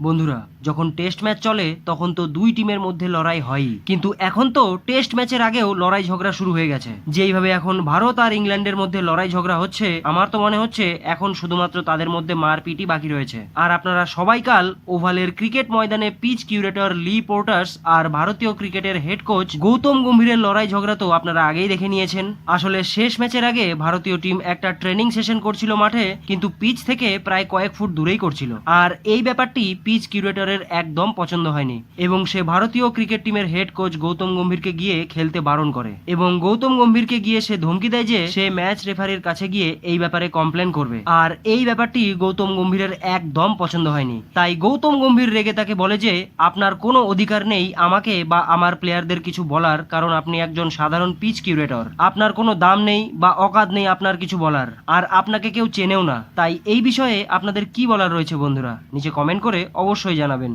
বন্ধুরা, যখন test match চলে তখন তো দুই টিমের মধ্যে লড়াই হয়ই, কিন্তু এখন তো টেস্ট ম্যাচের আগেও লড়াই ঝগড়া শুরু হয়ে গেছে। যেইভাবে এখন ভারত আর ইংল্যান্ডের মধ্যে লড়াই ঝগড়া হচ্ছে, আমার তো মনে হচ্ছে এখন শুধুমাত্র তাদের মধ্যে মারপিটই বাকি রয়েছে। আর আপনারা সবাই কাল ওভালের ক্রিকেট ময়দানে পিচ কিউরেটর লি পোর্টাস আর ভারতীয় ক্রিকেটের হেড কোচ গৌতম গম্ভীরের লড়াই ঝগড়া তো আপনারা আগেই দেখে নিয়েছেন। আসলে শেষ ম্যাচের আগে ভারতীয় টিম একটা ট্রেনিং সেশন করছিল মাঠে, কিন্তু পিচ থেকে প্রায় কয়েক ফুট দূরেই করছিল। আর এই ব্যাপারটি পিচ কিউরেটরের একদম পছন্দ হয়নি এবং সে ভারতীয় ক্রিকেট টিমের হেড কোচ গৌতম গম্ভীরকে গিয়ে খেলতে বারণ করে এবং গৌতম গম্ভীরকে গিয়ে সে ধমকি দেয় যে সে ম্যাচ রেফারির কাছে গিয়ে এই ব্যাপারে কমপ্লেন করবে। আর এই ব্যাপারটি গৌতম গম্ভীরের একদম পছন্দ হয়নি, তাই গৌতম গম্ভীর রেগে তাকে বলে যে আপনার কোনো অধিকার নেই আমাকে বা আমার প্লেয়ারদের কিছু বলার, কারণ আপনি একজন সাধারণ পিচ কিউরেটর, আপনার কোনো দাম নেই বা অকাত নেই আপনার কিছু বলার, আর আপনাকে কেউ চেনেও না। তাই এই বিষয়ে আপনাদের কি বলার রয়েছে বন্ধুরা, নিচে কমেন্ট করে অবশ্যই জানাবেন।